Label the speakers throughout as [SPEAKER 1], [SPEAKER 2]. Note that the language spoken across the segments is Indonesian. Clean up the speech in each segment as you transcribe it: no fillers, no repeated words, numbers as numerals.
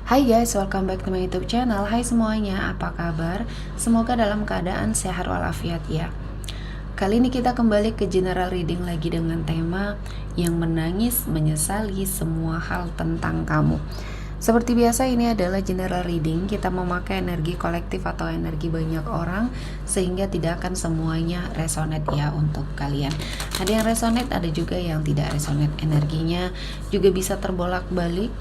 [SPEAKER 1] Hai guys, welcome back to my YouTube channel. Hai semuanya, apa kabar? Semoga dalam keadaan sehat walafiat ya. Kali ini kita kembali ke general reading lagi dengan tema yang menangis menyesali semua hal tentang kamu. Seperti biasa, ini adalah general reading. Kita memakai energi kolektif atau energi banyak orang sehingga tidak akan semuanya resonate ya untuk kalian. Ada yang resonate, ada juga yang tidak resonate. Energinya juga bisa terbolak-balik.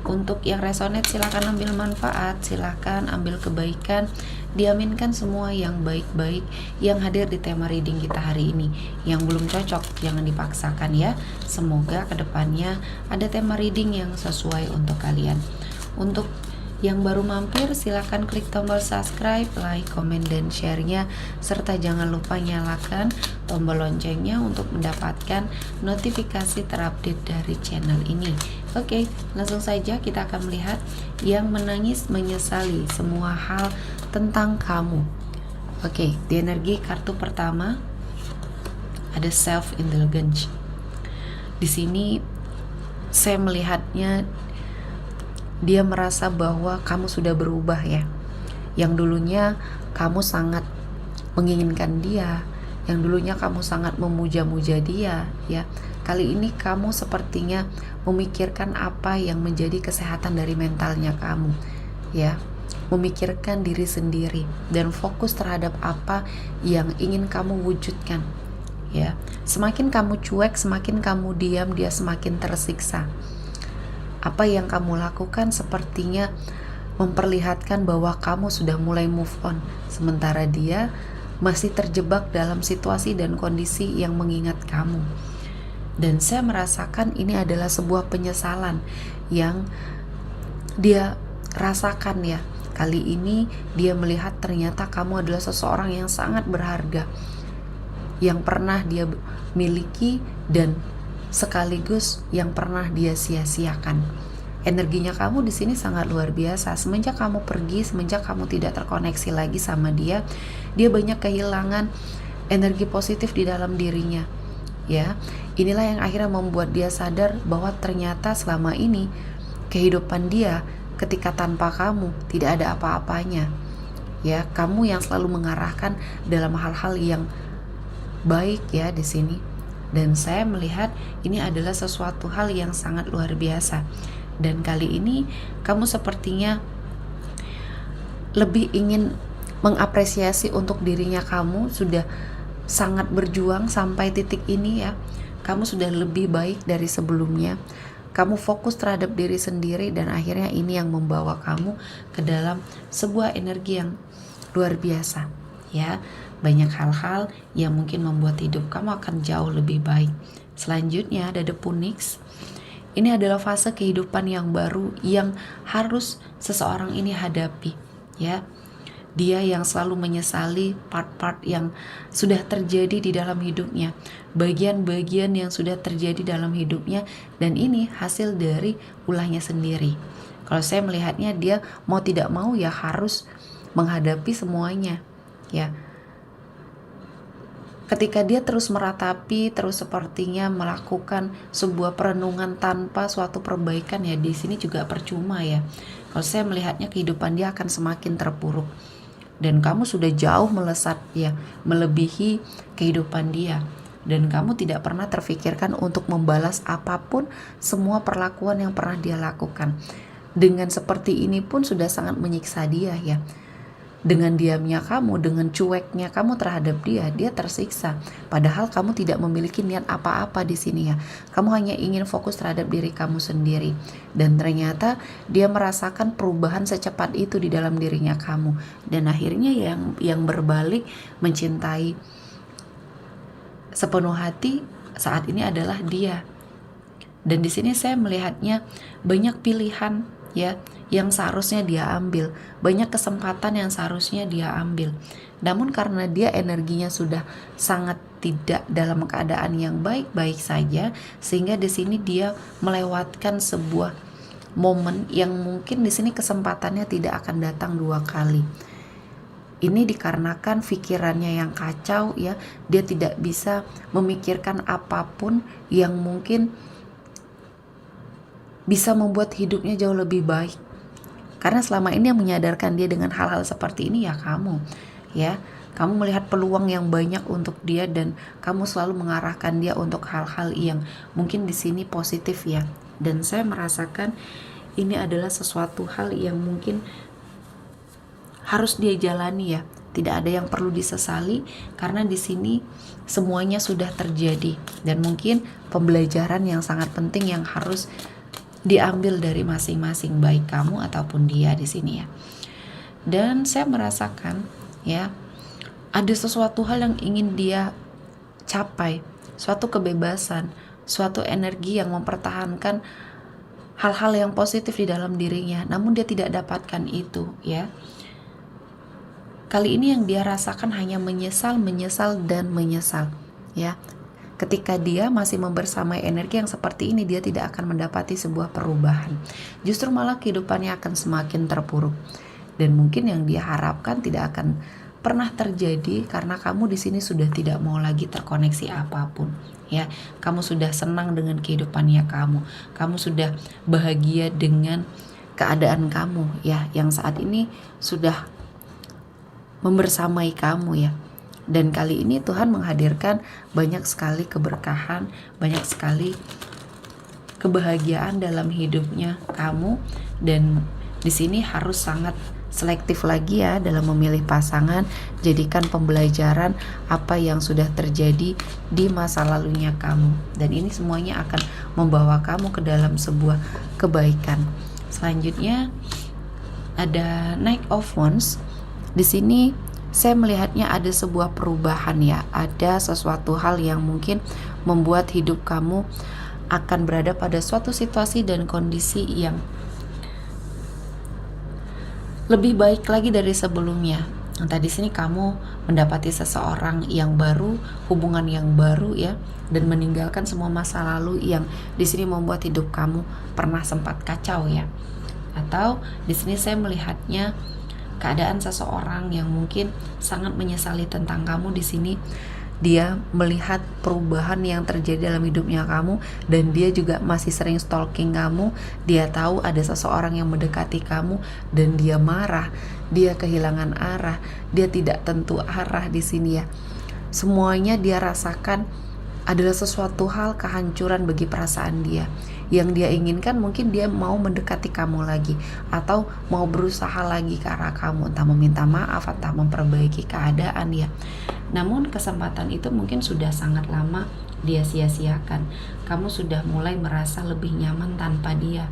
[SPEAKER 1] Untuk yang resonate silahkan ambil manfaat, silahkan ambil kebaikan, diaminkan semua yang baik-baik yang hadir di tema reading kita hari ini. Yang belum cocok jangan dipaksakan ya. Semoga kedepannya ada tema reading yang sesuai untuk kalian. Untuk yang baru mampir silahkan klik tombol subscribe, like, komen, dan share-nya, serta jangan lupa nyalakan tombol loncengnya untuk mendapatkan notifikasi terupdate dari channel ini. Oke, langsung saja kita akan melihat yang menangis menyesali semua hal tentang kamu. Oke, di energi kartu pertama ada self-indulgence. Di sini saya melihatnya dia merasa bahwa kamu sudah berubah ya. Yang dulunya kamu sangat menginginkan dia, yang dulunya kamu sangat memuja-muja dia ya. Kali ini kamu sepertinya memikirkan apa yang menjadi kesehatan dari mentalnya kamu ya. Memikirkan diri sendiri dan fokus terhadap apa yang ingin kamu wujudkan ya. Semakin kamu cuek, semakin kamu diam, dia semakin tersiksa. Apa yang kamu lakukan sepertinya memperlihatkan bahwa kamu sudah mulai move on, sementara dia masih terjebak dalam situasi dan kondisi yang mengingat kamu. Dan saya merasakan ini adalah sebuah penyesalan yang dia rasakan ya. Kali ini dia melihat ternyata kamu adalah seseorang yang sangat berharga, yang pernah dia miliki dan sekaligus yang pernah dia sia-siakan. Energinya kamu di sini sangat luar biasa. Semenjak kamu pergi, semenjak kamu tidak terkoneksi lagi sama dia, dia banyak kehilangan energi positif di dalam dirinya. Ya, inilah yang akhirnya membuat dia sadar bahwa ternyata selama ini kehidupan dia ketika tanpa kamu tidak ada apa-apanya. Ya, kamu yang selalu mengarahkan dalam hal-hal yang baik ya di sini. Dan saya melihat ini adalah sesuatu hal yang sangat luar biasa. Dan kali ini kamu sepertinya lebih ingin mengapresiasi untuk dirinya. Kamu sudah sangat berjuang sampai titik ini ya. Kamu sudah lebih baik dari sebelumnya. Kamu fokus terhadap diri sendiri dan akhirnya ini yang membawa kamu ke dalam sebuah energi yang luar biasa ya. Banyak hal-hal yang mungkin membuat hidup kamu akan jauh lebih baik. Selanjutnya ada The Phoenix. Ini adalah fase kehidupan yang baru yang harus seseorang ini hadapi ya. Dia yang selalu menyesali part-part yang sudah terjadi di dalam hidupnya, bagian-bagian yang sudah terjadi dalam hidupnya, dan ini hasil dari ulahnya sendiri. Kalau saya melihatnya dia mau tidak mau ya harus menghadapi semuanya ya. Ketika dia terus meratapi, terus sepertinya melakukan sebuah perenungan tanpa suatu perbaikan ya, di sini juga percuma ya. Kalau saya melihatnya kehidupan dia akan semakin terpuruk. Dan kamu sudah jauh melesat ya, melebihi kehidupan dia. Dan kamu tidak pernah terfikirkan untuk membalas apapun semua perlakuan yang pernah dia lakukan. Dengan seperti ini pun sudah sangat menyiksa dia ya. Dengan diamnya kamu, dengan cueknya kamu terhadap dia, dia tersiksa. Padahal kamu tidak memiliki niat apa-apa di sini ya. Kamu hanya ingin fokus terhadap diri kamu sendiri. Dan ternyata dia merasakan perubahan secepat itu di dalam dirinya kamu. Dan akhirnya yang berbalik mencintai sepenuh hati saat ini adalah dia. Dan di sini saya melihatnya banyak pilihan ya yang seharusnya dia ambil, banyak kesempatan yang seharusnya dia ambil. Namun karena dia energinya sudah sangat tidak dalam keadaan yang baik-baik saja, sehingga di sini dia melewatkan sebuah momen yang mungkin di sini kesempatannya tidak akan datang dua kali. Ini dikarenakan pikirannya yang kacau ya, dia tidak bisa memikirkan apapun yang mungkin bisa membuat hidupnya jauh lebih baik. Karena selama ini yang menyadarkan dia dengan hal-hal seperti ini ya kamu, ya. Kamu melihat peluang yang banyak untuk dia dan kamu selalu mengarahkan dia untuk hal-hal yang mungkin di sini positif ya. Dan saya merasakan ini adalah sesuatu hal yang mungkin harus dia jalani ya. Tidak ada yang perlu disesali karena di sini semuanya sudah terjadi dan mungkin pembelajaran yang sangat penting yang harus diambil dari masing-masing baik kamu ataupun dia di sini ya. Dan saya merasakan ya ada sesuatu hal yang ingin dia capai, suatu kebebasan, suatu energi yang mempertahankan hal-hal yang positif di dalam dirinya, namun dia tidak dapatkan itu ya. Kali ini yang dia rasakan hanya menyesal ya. Ketika dia masih membersamai energi yang seperti ini, dia tidak akan mendapati sebuah perubahan. Justru malah kehidupannya akan semakin terpuruk. Dan mungkin yang dia harapkan tidak akan pernah terjadi karena kamu di sini sudah tidak mau lagi terkoneksi apapun ya. Kamu sudah senang dengan kehidupannya kamu sudah bahagia dengan keadaan kamu ya, yang saat ini sudah membersamai kamu ya. Dan kali ini Tuhan menghadirkan banyak sekali keberkahan, banyak sekali kebahagiaan dalam hidupnya kamu. Dan di sini harus sangat selektif lagi ya dalam memilih pasangan. Jadikan pembelajaran apa yang sudah terjadi di masa lalunya kamu, dan ini semuanya akan membawa kamu ke dalam sebuah kebaikan. Selanjutnya ada Knight of Wands. Di sini saya melihatnya ada sebuah perubahan ya, ada sesuatu hal yang mungkin membuat hidup kamu akan berada pada suatu situasi dan kondisi yang lebih baik lagi dari sebelumnya. Entah di sini kamu mendapati seseorang yang baru, hubungan yang baru ya, dan meninggalkan semua masa lalu yang di sini membuat hidup kamu pernah sempat kacau ya. Atau di sini saya melihatnya keadaan seseorang yang mungkin sangat menyesali tentang kamu. Di sini dia melihat perubahan yang terjadi dalam hidupnya kamu, dan dia juga masih sering stalking kamu. Dia tahu ada seseorang yang mendekati kamu dan dia marah, dia kehilangan arah, dia tidak tentu arah di sini ya. Semuanya dia rasakan adalah sesuatu hal kehancuran bagi perasaan dia. Yang dia inginkan mungkin dia mau mendekati kamu lagi, atau mau berusaha lagi ke arah kamu, entah meminta maaf, entah memperbaiki keadaan ya. Namun kesempatan itu mungkin sudah sangat lama dia sia-siakan. Kamu sudah mulai merasa lebih nyaman tanpa dia.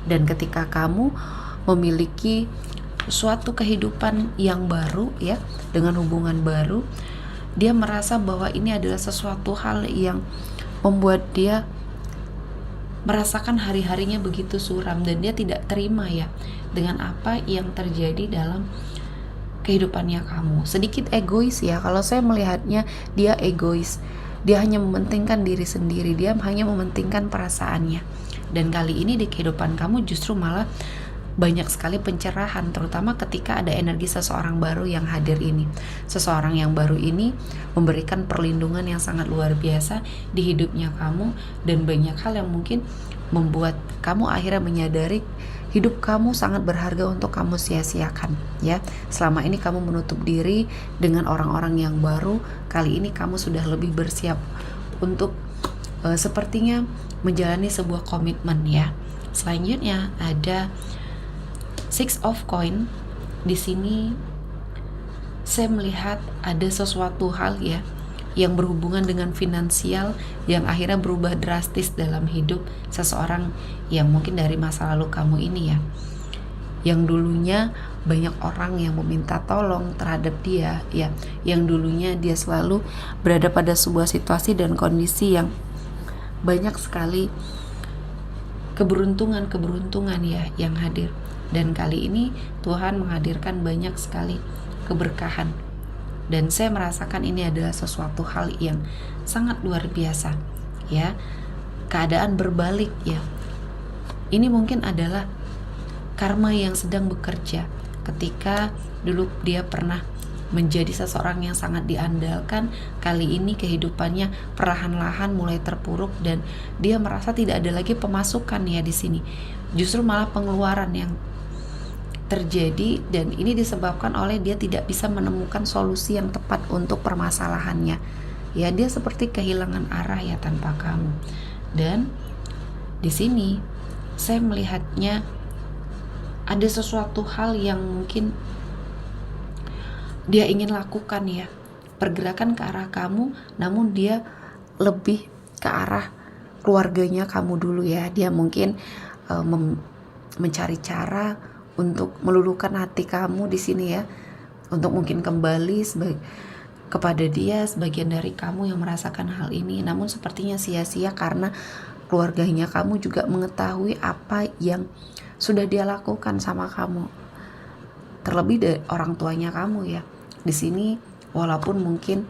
[SPEAKER 1] Dan ketika kamu memiliki suatu kehidupan yang baru ya, dengan hubungan baru, dia merasa bahwa ini adalah sesuatu hal yang membuat dia merasakan hari-harinya begitu suram, dan dia tidak terima ya dengan apa yang terjadi dalam kehidupannya kamu. Sedikit egois ya, kalau saya melihatnya dia egois. Dia hanya mementingkan diri sendiri, dia hanya mementingkan perasaannya. Dan kali ini di kehidupan kamu justru malah banyak sekali pencerahan, terutama ketika ada energi seseorang baru yang hadir ini. Seseorang yang baru ini memberikan perlindungan yang sangat luar biasa di hidupnya kamu, dan banyak hal yang mungkin membuat kamu akhirnya menyadari hidup kamu sangat berharga untuk kamu sia-siakan ya. Selama ini kamu menutup diri dengan orang-orang yang baru, kali ini kamu sudah lebih bersiap untuk sepertinya menjalani sebuah komitmen ya. Selanjutnya ada Six of Coin. Di sini saya melihat ada sesuatu hal ya yang berhubungan dengan finansial yang akhirnya berubah drastis dalam hidup seseorang yang mungkin dari masa lalu kamu ini ya. Yang dulunya banyak orang yang meminta tolong terhadap dia ya, yang dulunya dia selalu berada pada sebuah situasi dan kondisi yang banyak sekali keberuntungan ya yang hadir. Dan kali ini Tuhan menghadirkan banyak sekali keberkahan, dan saya merasakan ini adalah sesuatu hal yang sangat luar biasa ya. Keadaan berbalik ya. Ini mungkin adalah karma yang sedang bekerja. Ketika dulu dia pernah menjadi seseorang yang sangat diandalkan, kali ini kehidupannya perlahan-lahan mulai terpuruk dan dia merasa tidak ada lagi pemasukan ya di sini. Justru malah pengeluaran yang terjadi, dan ini disebabkan oleh dia tidak bisa menemukan solusi yang tepat untuk permasalahannya. Ya, dia seperti kehilangan arah ya tanpa kamu. Dan di sini saya melihatnya ada sesuatu hal yang mungkin dia ingin lakukan ya, pergerakan ke arah kamu, namun dia lebih ke arah keluarganya kamu dulu ya. Dia mungkin mencari cara untuk meluluhkan hati kamu di sini ya, untuk mungkin kembali kepada dia sebagian dari kamu yang merasakan hal ini. Namun sepertinya sia-sia karena keluarganya kamu juga mengetahui apa yang sudah dia lakukan sama kamu, terlebih dari orang tuanya kamu ya. Di sini walaupun mungkin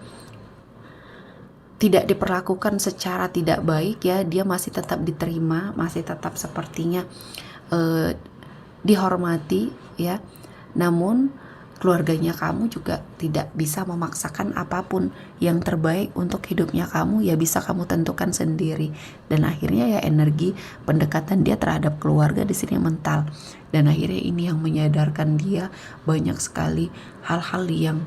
[SPEAKER 1] tidak diperlakukan secara tidak baik ya, dia masih tetap diterima, masih tetap sepertinya dihormati ya. Namun keluarganya kamu juga tidak bisa memaksakan apapun. Yang terbaik untuk hidupnya kamu ya bisa kamu tentukan sendiri. Dan akhirnya ya energi pendekatan dia terhadap keluarga di sini mental. Dan akhirnya ini yang menyadarkan dia banyak sekali hal-hal yang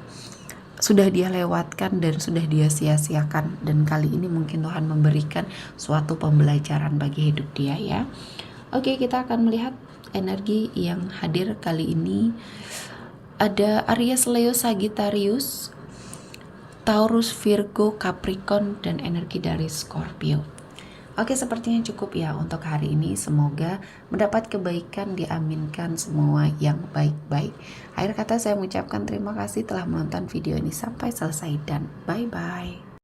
[SPEAKER 1] sudah dia lewatkan dan sudah dia sia-siakan. Dan kali ini mungkin Tuhan memberikan suatu pembelajaran bagi hidup dia ya. Oke, kita akan melihat energi yang hadir kali ini. Ada Aries, Leo, Sagittarius, Taurus, Virgo, Capricorn, dan energi dari Scorpio. Oke, sepertinya cukup ya untuk hari ini. Semoga mendapat kebaikan, diaminkan semua yang baik-baik. Akhir kata saya mengucapkan terima kasih telah menonton video ini sampai selesai dan bye-bye.